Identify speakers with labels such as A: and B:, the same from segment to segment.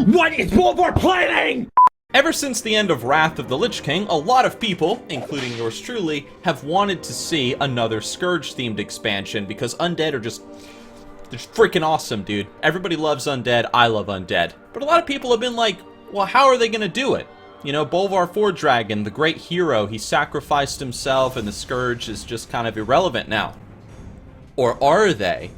A: What is Bolvar planning?
B: Ever since the end of Wrath of the Lich King, a lot of people, including yours truly, have wanted to see another Scourge-themed expansion because undead are just... they're freaking awesome, dude. Everybody loves undead, I love undead. But a lot of people have been like, well, how are they gonna do it? You know, Bolvar Fordragon, the great hero, he sacrificed himself and the Scourge is just kind of irrelevant now. Or are they?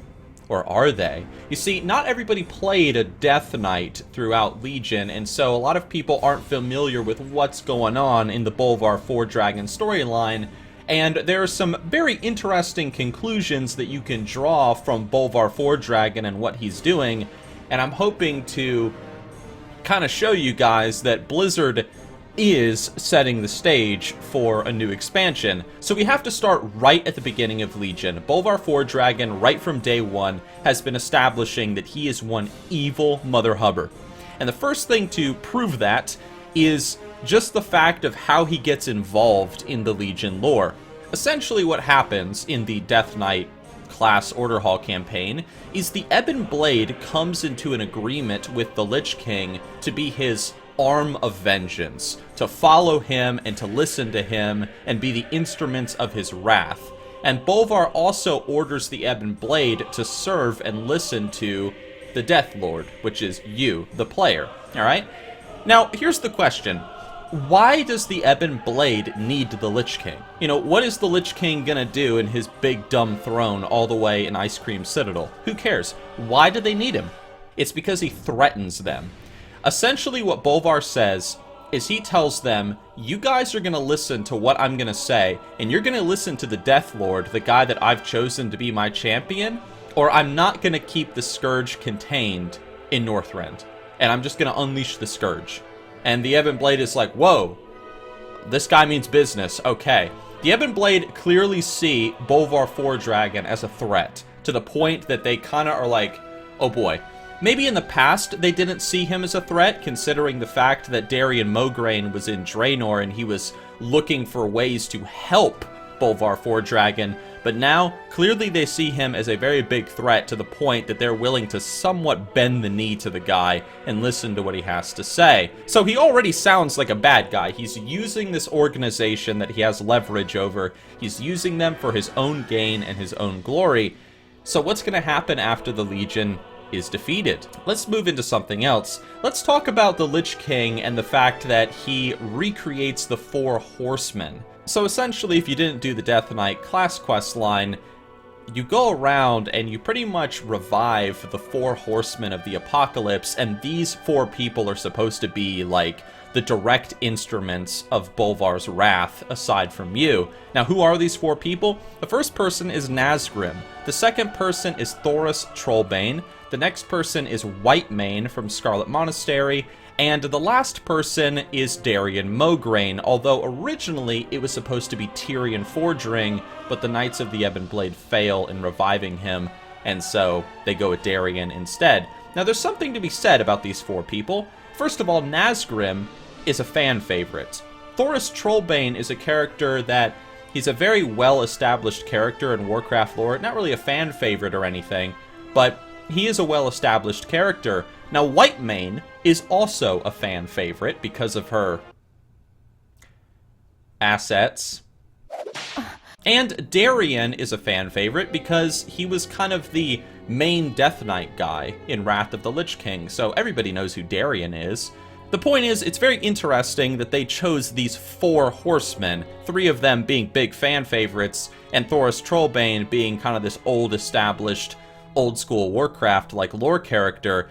B: Or are they? You see, not everybody played a Death Knight throughout Legion, and so a lot of people aren't familiar with what's going on in the Bolvar Fordragon storyline, and there are some very interesting conclusions that you can draw from Bolvar Fordragon and what he's doing, and I'm hoping to kind of show you guys that Blizzard is setting the stage for a new expansion. So we have to start right at the beginning of Legion. Bolvar Fordragon, right from day one, has been establishing that he is one evil Mother Hubber. And the first thing to prove that is just the fact of how he gets involved in the Legion lore. Essentially what happens in the Death Knight class Order Hall campaign is the Ebon Blade comes into an agreement with the Lich King to be his arm of vengeance, to follow him and to listen to him and be the instruments of his wrath. And Bolvar also orders the Ebon Blade to serve and listen to the Death Lord, which is you, the player. Alright? Now, here's the question. Why does the Ebon Blade need the Lich King? You know, what is the Lich King gonna do in his big dumb throne all the way in Ice Cream Citadel? Who cares? Why do they need him? It's because he threatens them. Essentially what Bolvar says is he tells them, you guys are going to listen to what I'm going to say, and you're going to listen to the Death Lord, the guy that I've chosen to be my champion, or I'm not going to keep the Scourge contained in Northrend, and I'm just going to unleash the Scourge. And the Ebon Blade is like, whoa, this guy means business, okay. The Ebon Blade clearly see Bolvar Fordragon as a threat, to the point that they kind of are like, oh boy. Maybe in the past they didn't see him as a threat, considering the fact that Darian Mograine was in Draenor and he was looking for ways to help Bolvar Fordragon, but now clearly they see him as a very big threat to the point that they're willing to somewhat bend the knee to the guy and listen to what he has to say. So he already sounds like a bad guy. He's using this organization that he has leverage over. He's using them for his own gain and his own glory. So what's going to happen after the Legion is defeated? Let's move into something else. Let's talk about the Lich King and the fact that he recreates the Four Horsemen. So essentially, if you didn't do the Death Knight class quest line, you go around and you pretty much revive the Four Horsemen of the Apocalypse, and these four people are supposed to be like the direct instruments of Bolvar's wrath, aside from you. Now, who are these four people? The first person is Nazgrim. The second person is Thoris Trollbane. The next person is Whitemane from Scarlet Monastery. And the last person is Darian Mograine, although originally it was supposed to be Tyrion Fordring, but the Knights of the Ebon Blade fail in reviving him, and so they go with Darian instead. Now, there's something to be said about these four people. First of all, Nazgrim is a fan favorite. Thoris Trollbane is a character that he's a very well-established character in Warcraft lore. Not really a fan favorite or anything, but he is a well-established character. Now, Whitemane is also a fan favorite because of her assets. And Darian is a fan favorite because he was kind of the main Death Knight guy in Wrath of the Lich King, so everybody knows who Darian is. The point is, it's very interesting that they chose these four horsemen, three of them being big fan favorites, and Thoris Trollbane being kind of this old-established, old-school Warcraft-like lore character.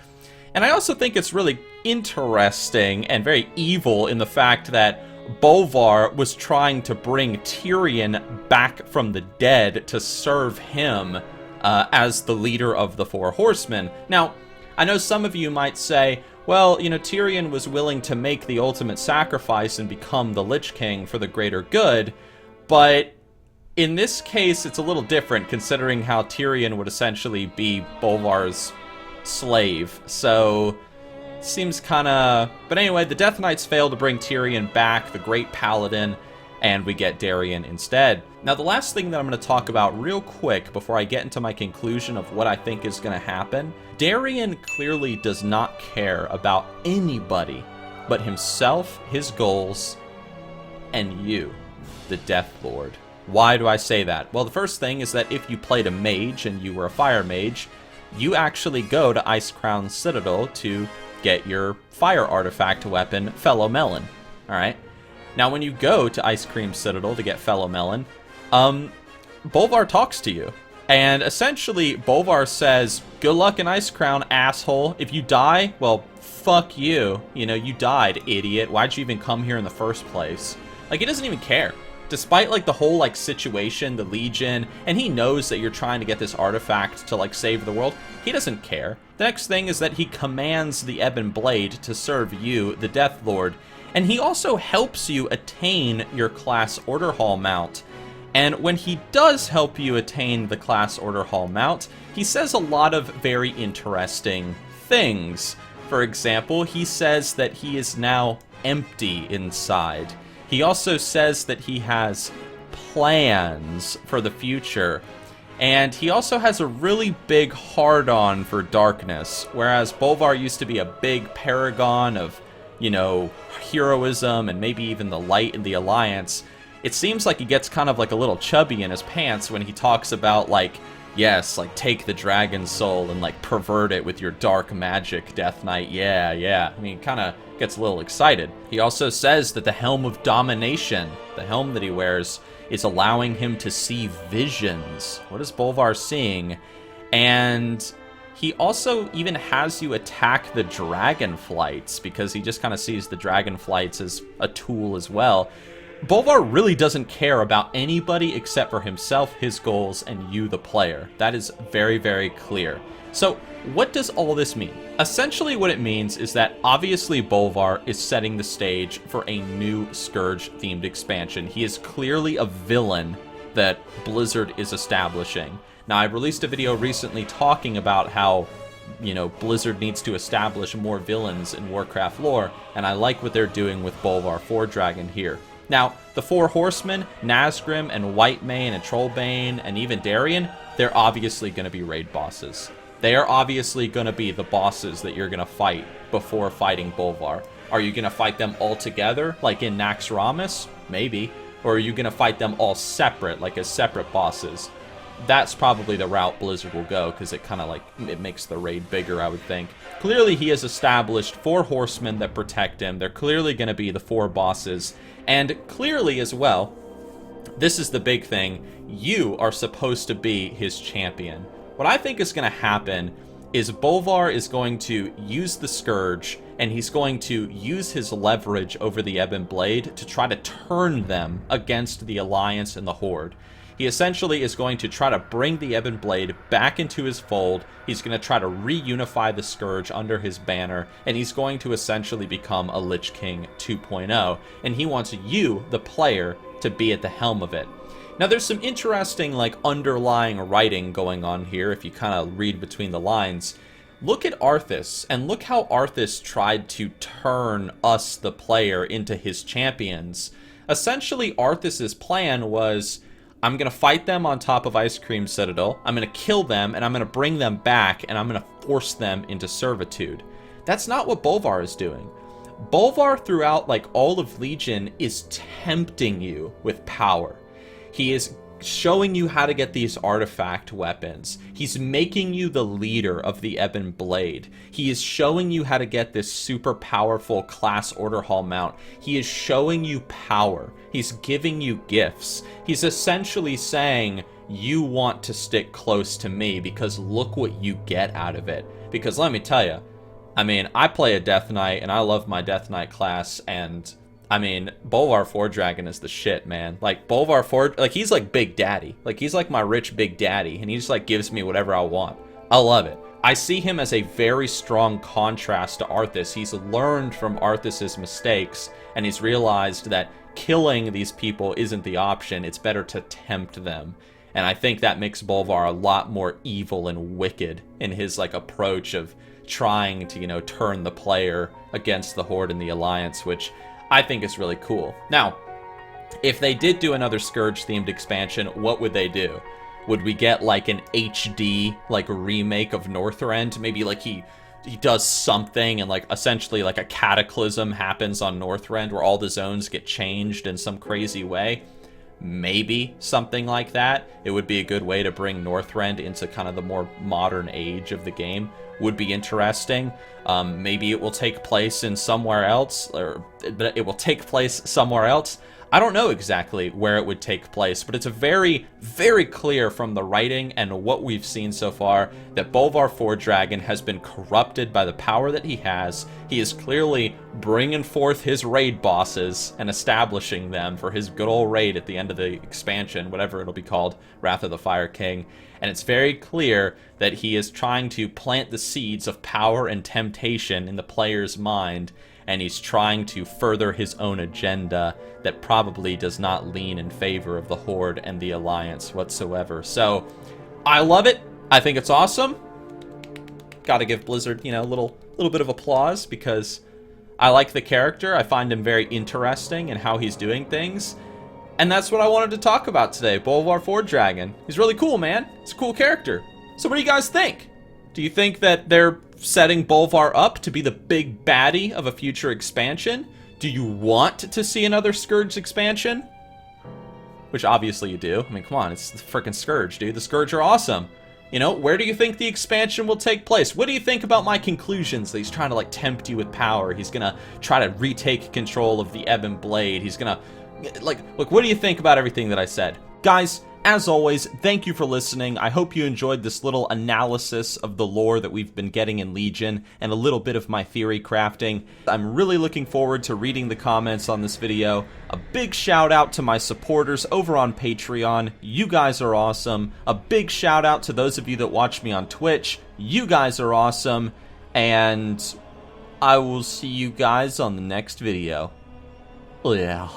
B: And I also think it's really interesting and very evil in the fact that Bolvar was trying to bring Tyrion back from the dead to serve him as the leader of the Four Horsemen. Now, I know some of you might say, well, you know, Tyrion was willing to make the ultimate sacrifice and become the Lich King for the greater good, but in this case, it's a little different considering how Tyrion would essentially be Bolvar's slave, so seems kinda... But anyway, the Death Knights fail to bring Tyrion back, the Great Paladin, and we get Darien instead. Now, the last thing that I'm going to talk about real quick before I get into my conclusion of what I think is going to happen, Darien clearly does not care about anybody but himself, his goals, and you, the Death Lord. Why do I say that? Well, the first thing is that if you played a mage and you were a fire mage, you actually go to Icecrown Citadel to get your fire artifact weapon, Fellow Melon. Alright? Now, when you go to Ice Cream Citadel to get Fellow Melon, Bolvar talks to you. And essentially, Bolvar says, good luck in Icecrown, asshole. If you die, well, fuck you. You know, you died, idiot. Why'd you even come here in the first place? Like, he doesn't even care. Despite, like, the whole, like, situation, the Legion, and he knows that you're trying to get this artifact to, like, save the world, he doesn't care. The next thing is that he commands the Ebon Blade to serve you, the Death Lord, and he also helps you attain your Class Order Hall mount. And when he does help you attain the Class Order Hall mount, he says a lot of very interesting things. For example, he says that he is now empty inside. He also says that he has plans for the future. And he also has a really big hard-on for darkness, whereas Bolvar used to be a big paragon of, you know, heroism and maybe even the light in the Alliance. It seems like he gets kind of like a little chubby in his pants when he talks about, like, yes, like, take the dragon soul and, like, pervert it with your dark magic, Death Knight. Yeah, yeah. I mean, kind of gets a little excited. He also says that the Helm of Domination, the helm that he wears, is allowing him to see visions. What is Bolvar seeing? And he also even has you attack the dragonflights, because he just kind of sees the dragonflights as a tool as well. Bolvar really doesn't care about anybody except for himself, his goals, and you, the player. That is very, very clear. So, what does all this mean? Essentially what it means is that obviously Bolvar is setting the stage for a new Scourge-themed expansion. He is clearly a villain that Blizzard is establishing. Now, I released a video recently talking about how, you know, Blizzard needs to establish more villains in Warcraft lore, and I like what they're doing with Bolvar Fordragon here. Now, the Four Horsemen, Nazgrim and Whitemane and Trollbane and even Darien, they're obviously going to be raid bosses. They are obviously going to be the bosses that you're going to fight before fighting Bolvar. Are you going to fight them all together, like in Naxxramas? Maybe. Or are you going to fight them all separate, like as separate bosses? That's probably the route Blizzard will go, because it kind of like, it makes the raid bigger, I would think. Clearly, he has established 4 horsemen that protect him. They're clearly going to be the 4 bosses. And clearly as well, this is the big thing, you are supposed to be his champion. What I think is going to happen is Bolvar is going to use the Scourge, and he's going to use his leverage over the Ebon Blade to try to turn them against the Alliance and the Horde. He essentially is going to try to bring the Ebon Blade back into his fold. He's going to try to reunify the Scourge under his banner, and he's going to essentially become a Lich King 2.0, and he wants you, the player, to be at the helm of it. Now, there's some interesting, like, underlying writing going on here, if you kind of read between the lines. Look at Arthas, and look how Arthas tried to turn us, the player, into his champions. Essentially, Arthas's plan was, I'm going to fight them on top of Ice Cream Citadel, I'm going to kill them, and I'm going to bring them back, and I'm going to force them into servitude. That's not what Bolvar is doing. Bolvar, throughout, like, all of Legion, is tempting you with power. He is showing you how to get these artifact weapons. He's making you the leader of the Ebon Blade. He is showing you how to get this super powerful Class Order Hall mount. He is showing you power. He's giving you gifts. He's essentially saying, you want to stick close to me because look what you get out of it. Because let me tell you, I mean, I play a Death Knight and I love my Death Knight class, and I mean, Bolvar Fordragon is the shit, man. Like, like, he's like Big Daddy. Like, he's like my rich Big Daddy, and he just, like, gives me whatever I want. I love it. I see him as a very strong contrast to Arthas. He's learned from Arthas's mistakes, and he's realized that killing these people isn't the option. It's better to tempt them. And I think that makes Bolvar a lot more evil and wicked in his, like, approach of trying to, you know, turn the player against the Horde and the Alliance, which I think is really cool. Now, If they did do another Scourge-themed expansion, what would they do? Would we get, like, an HD, like, remake of Northrend? Maybe, like, he does something and, like, essentially, like, a cataclysm happens on Northrend where all the zones get changed in some crazy way? Maybe something like that. It would be a good way to bring Northrend into kind of the more modern age of the game. Would be interesting. Maybe it will take place in somewhere else, but it will take place somewhere else. I don't know exactly where it would take place, but it's a very, very clear from the writing and what we've seen so far that Bolvar Fordragon has been corrupted by the power that he has. He is clearly bringing forth his raid bosses and establishing them for his good old raid at the end of the expansion, whatever it'll be called, Wrath of the Fire King. And it's very clear that he is trying to plant the seeds of power and temptation in the player's mind, and he's trying to further his own agenda that probably does not lean in favor of the Horde and the Alliance whatsoever. So, I love it. I think it's awesome. Gotta give Blizzard, you know, a little bit of applause, because I like the character. I find him very interesting in how he's doing things. And that's what I wanted to talk about today, Bolvar Fordragon. He's really cool, man. He's a cool character. So what do you guys think? Do you think that they're setting Bolvar up to be the big baddie of a future expansion? Do you want to see another Scourge expansion? Which obviously you do. I mean, come on, it's the freaking Scourge, dude. The Scourge are awesome. You know, where do you think the expansion will take place? What do you think about my conclusions that he's trying to, like, tempt you with power? He's gonna try to retake control of the Ebon Blade. He's gonna, like, look, what do you think about everything that I said? Guys, as always, thank you for listening. I hope you enjoyed this little analysis of the lore that we've been getting in Legion and a little bit of my theory crafting. I'm really looking forward to reading the comments on this video. A big shout out to my supporters over on Patreon. You guys are awesome. A big shout out to those of you that watch me on Twitch. You guys are awesome. And I will see you guys on the next video. Yeah.